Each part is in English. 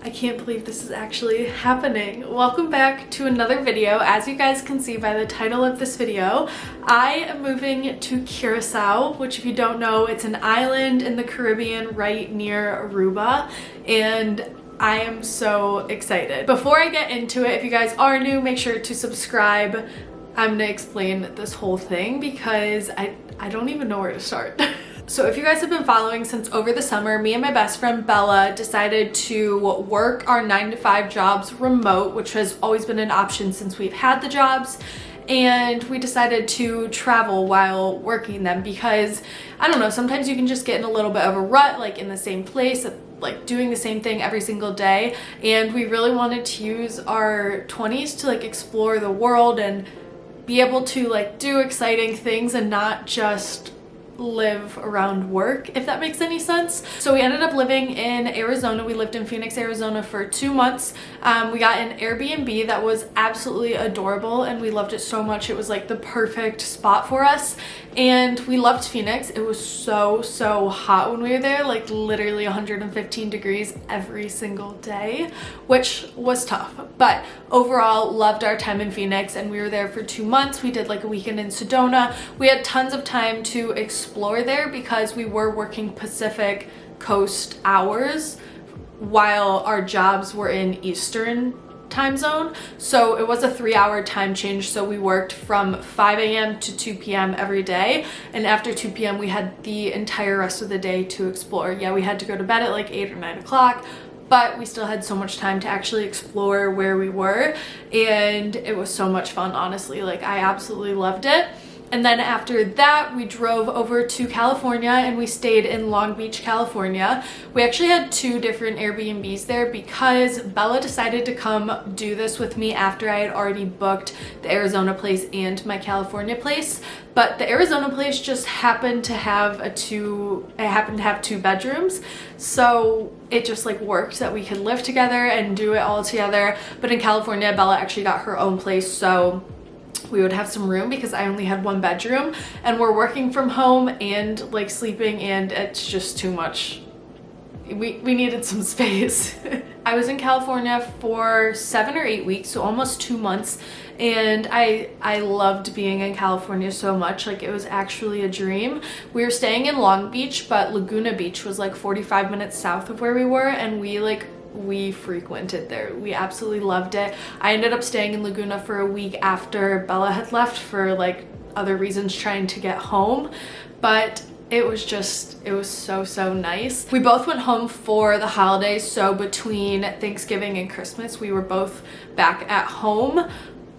I can't believe this is actually happening. Welcome back to another video. As you guys can see by the title of this video, I am moving to Curacao, which if you don't know, it's an island in the Caribbean right near Aruba, and I am so excited. Before I get into it, if you guys are new, make sure to subscribe. I'm gonna explain this whole thing because I don't even know where to start. So if you guys have been following since over the summer, me and my best friend Bella decided to work our 9-to-5 jobs remote, which has always been an option since we've had the jobs. And we decided to travel while working them because, I don't know, sometimes you can just get in a little bit of a rut, like in the same place, like doing the same thing every single day. And we really wanted to use our 20s to like explore the world and be able to like do exciting things and not just live around work, if that makes any sense. So we ended up living in Arizona. We lived in Phoenix, Arizona for 2 months. We got an Airbnb that was absolutely adorable and we loved it so much. It was like the perfect spot for us. And we loved Phoenix. It was so hot when we were there, like literally 115 degrees every single day, which was tough. But overall, loved our time in Phoenix, and we were there for 2 months. We did like a weekend in Sedona. We had tons of time to explore there because we were working Pacific Coast hours while our jobs were in Eastern time zone. So it was a 3-hour time change. So we worked from 5 a.m. to 2 p.m. every day. And after 2 p.m. we had the entire rest of the day to explore. Yeah, we had to go to bed at like 8 or 9 o'clock, but we still had so much time to actually explore where we were. And it was so much fun, honestly. Like, I absolutely loved it. And then after that, we drove over to California and we stayed in Long Beach, California. We actually had 2 different Airbnbs there because Bella decided to come do this with me after I had already booked the Arizona place and my California place. But the Arizona place just happened to have 2 bedrooms. So it just like worked that we could live together and do it all together. But in California, Bella actually got her own place, so we would have some room because I only had 1 bedroom, and we're working from home and like sleeping, and it's just too much. We needed some space. I was in California for 7 or 8 weeks, so almost 2 months, and I loved being in California so much. Like, it was actually a dream. We were staying in Long Beach, but Laguna Beach was like 45 minutes south of where we were, and we frequented there. We absolutely loved it. I ended up staying in Laguna for a week after Bella had left for like other reasons, trying to get home, but it was so nice. We both went home for the holidays, so between Thanksgiving and Christmas we were both back at home.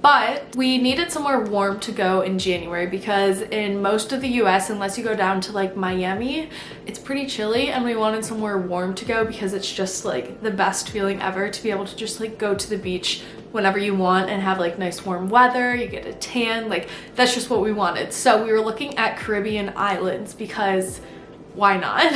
But we needed somewhere warm to go in January because in most of the US, unless you go down to like Miami, it's pretty chilly, and we wanted somewhere warm to go because it's just like the best feeling ever to be able to just like go to the beach whenever you want and have like nice warm weather. You get a tan, like that's just what we wanted. So we were looking at Caribbean islands because why not?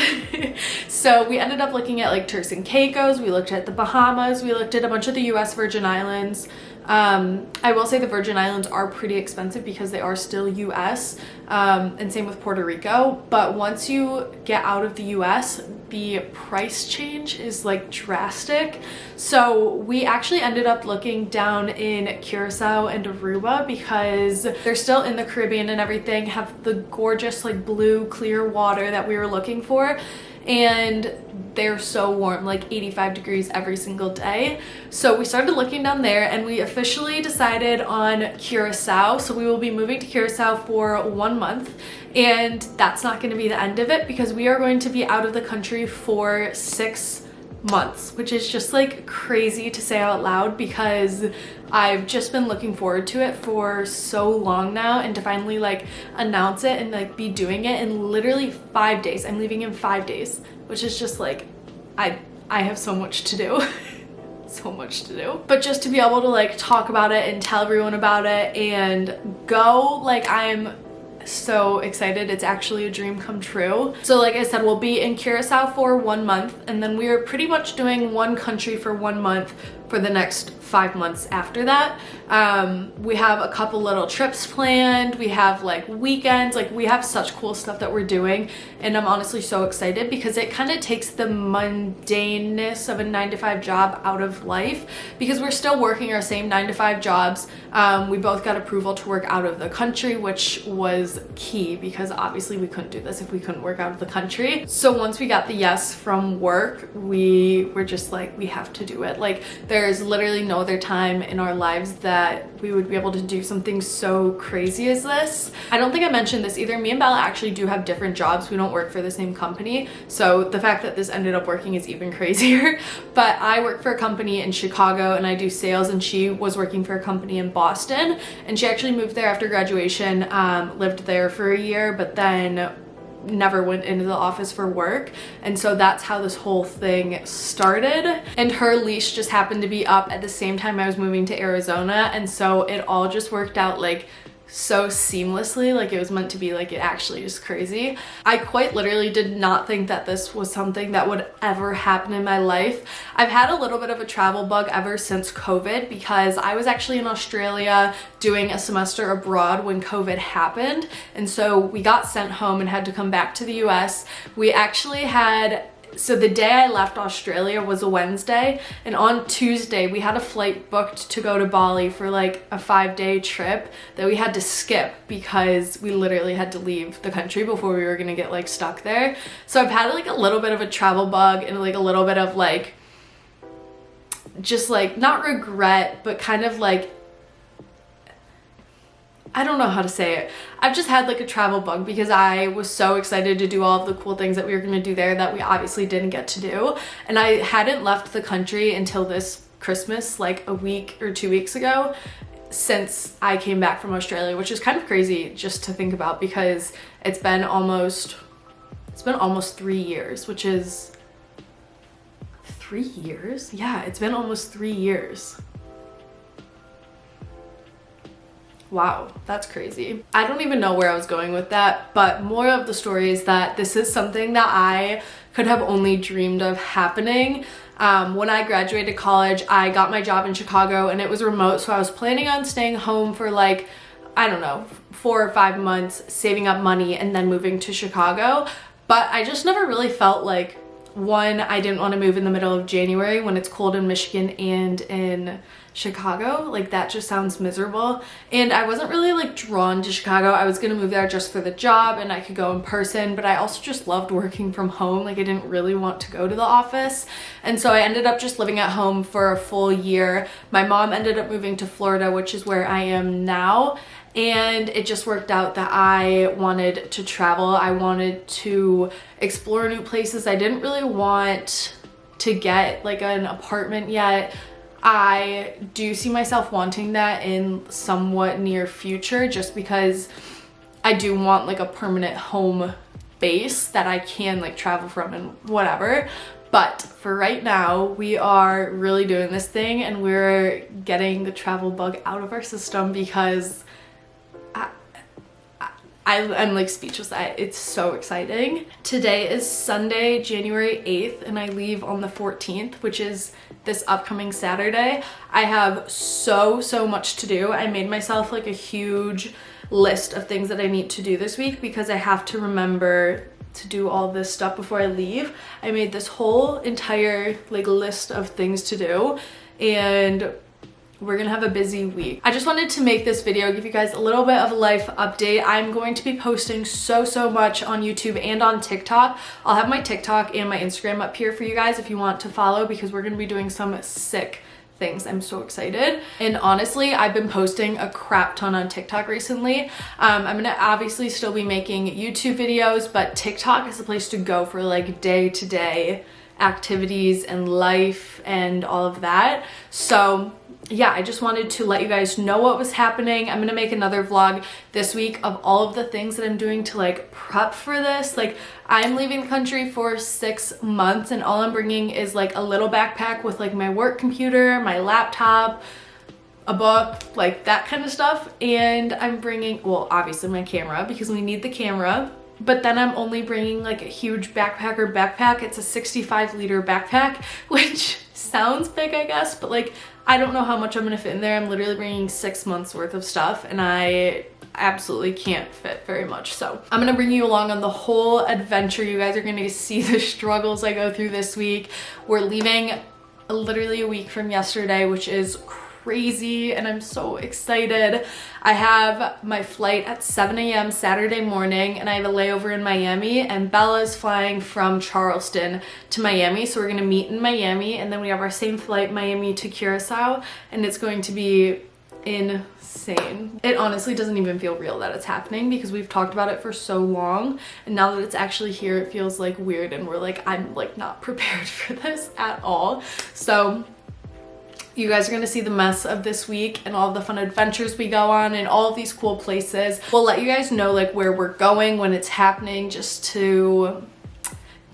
So we ended up looking at like Turks and Caicos, we looked at the Bahamas, we looked at a bunch of the US Virgin Islands. I will say the Virgin Islands are pretty expensive because they are still US, and same with Puerto Rico. But once you get out of the US, the price change is like drastic. So we actually ended up looking down in Curacao and Aruba because they're still in the Caribbean and everything, have the gorgeous like blue clear water that we were looking for, and they're so warm, like 85 degrees every single day. So we started looking down there and we officially decided on Curacao. So we will be moving to Curacao for 1 month, and that's not going to be the end of it because we are going to be out of the country for 6 months, which is just like crazy to say out loud because I've just been looking forward to it for so long now, and to finally like announce it and like be doing it in literally 5 days. I'm leaving in 5 days, which is just like, I have so much to do. So much to do. But just to be able to like talk about it and tell everyone about it and go, like, I'm so excited. It's actually a dream come true. So like I said, we'll be in Curacao for 1 month, and then we are pretty much doing one country for 1 month for for the next 5 months after that. We have a couple little trips planned. We have like weekends, like we have such cool stuff that we're doing, and I'm honestly so excited because it kind of takes the mundaneness of a 9-to-5 job out of life, because we're still working our same 9-to-5 jobs. We both got approval to work out of the country, which was key because obviously we couldn't do this if we couldn't work out of the country. So once we got the yes from work, we were just like, we have to do it. Like there's literally no other time in our lives that we would be able to do something so crazy as this. I don't think I mentioned this either. Me and Bella actually do have different jobs. We don't work for the same company. So the fact that this ended up working is even crazier. But I work for a company in Chicago and I do sales, and she was working for a company in Boston, and she actually moved there after graduation, lived there for a year, but then never went into the office for work. And so that's how this whole thing started. And her leash just happened to be up at the same time I was moving to Arizona, and so it all just worked out like so seamlessly. Like it was meant to be. Like it actually is crazy. I quite literally did not think that this was something that would ever happen in my life. I've had a little bit of a travel bug ever since COVID, because I was actually in Australia doing a semester abroad when COVID happened, and so we got sent home and had to come back to the US. We actually had, so the day I left Australia was a Wednesday, and on Tuesday we had a flight booked to go to Bali for like a 5-day trip that we had to skip because we literally had to leave the country before we were gonna get like stuck there. So I've had like a little bit of a travel bug and like a little bit of like, just like not regret, but kind of like, I don't know how to say it. I've just had like a travel bug because I was so excited to do all of the cool things that we were going to do there that we obviously didn't get to do. And I hadn't left the country until this Christmas, like a week or 2 weeks ago, since I came back from Australia, which is kind of crazy just to think about, because it's been almost 3 years, which is 3 years? Yeah, it's been almost 3 years. Wow, that's crazy. I don't even know where I was going with that, but more of the story is that this is something that I could have only dreamed of happening. When I graduated college, I got my job in Chicago and it was remote, so I was planning on staying home for like, I don't know, 4 or 5 months, saving up money and then moving to Chicago. But I just never really felt like, one, I didn't want to move in the middle of January when it's cold in Michigan and in Chicago. Like that just sounds miserable. And I wasn't really like drawn to Chicago. I was gonna move there just for the job and I could go in person, but I also just loved working from home. Like I didn't really want to go to the office. And so I ended up just living at home for a full year. My mom ended up moving to Florida, which is where I am now. And it just worked out that I wanted to travel. I wanted to explore new places. I didn't really want to get like an apartment yet. I do see myself wanting that in somewhat near future, just because I do want like a permanent home base that I can like travel from and whatever. But for right now, we are really doing this thing and we're getting the travel bug out of our system, because I'm like speechless. It's so exciting. Today is Sunday, January 8th, and I leave on the 14th, which is this upcoming Saturday. I have so much to do. I made myself like a huge list of things that I need to do this week because I have to remember to do all this stuff before I leave. I made this whole entire like list of things to do, and we're gonna have a busy week. I just wanted to make this video, give you guys a little bit of a life update. I'm going to be posting so much on YouTube and on TikTok. I'll have my TikTok and my Instagram up here for you guys if you want to follow, because we're gonna be doing some sick things. I'm so excited. And honestly, I've been posting a crap ton on TikTok recently. I'm gonna obviously still be making YouTube videos, but TikTok is the place to go for like day-to-day activities and life and all of that. So yeah, I just wanted to let you guys know what was happening. I'm gonna make another vlog this week of all of the things that I'm doing to like prep for this. Like I'm leaving the country for 6 months and all I'm bringing is like a little backpack with like my work computer, my laptop, a book, like that kind of stuff. And I'm bringing, well, obviously my camera, because we need the camera. But then I'm only bringing like a huge backpack. It's a 65-liter backpack, which sounds big, I guess, but like I don't know how much I'm gonna fit in there. I'm literally bringing 6 months worth of stuff and I absolutely can't fit very much. So I'm gonna bring you along on the whole adventure. You guys are gonna see the struggles I go through this week. We're leaving literally a week from yesterday, which is crazy, and I'm so excited. I have my flight at 7 a.m. Saturday morning, and I have a layover in Miami, and Bella's flying from Charleston to Miami, so we're gonna meet in Miami, and then we have our same flight, Miami to Curacao, and it's going to be insane. It honestly doesn't even feel real that it's happening because we've talked about it for so long, and now that it's actually here, it feels like weird, and we're like, I'm like not prepared for this at all. So you guys are gonna see the mess of this week and all the fun adventures we go on and all of these cool places. We'll let you guys know like where we're going when it's happening, just to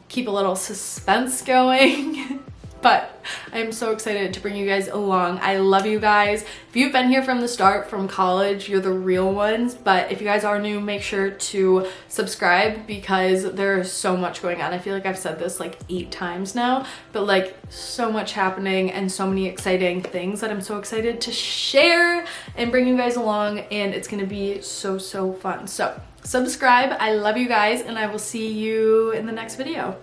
keep a little suspense going. But I'm so excited to bring you guys along. I love you guys. If you've been here from the start, from college, you're the real ones. But if you guys are new, make sure to subscribe because there's so much going on. I feel like I've said this like 8 times now, but like so much happening and so many exciting things that I'm so excited to share and bring you guys along, and it's gonna be so fun. So subscribe. I love you guys, and I will see you in the next video.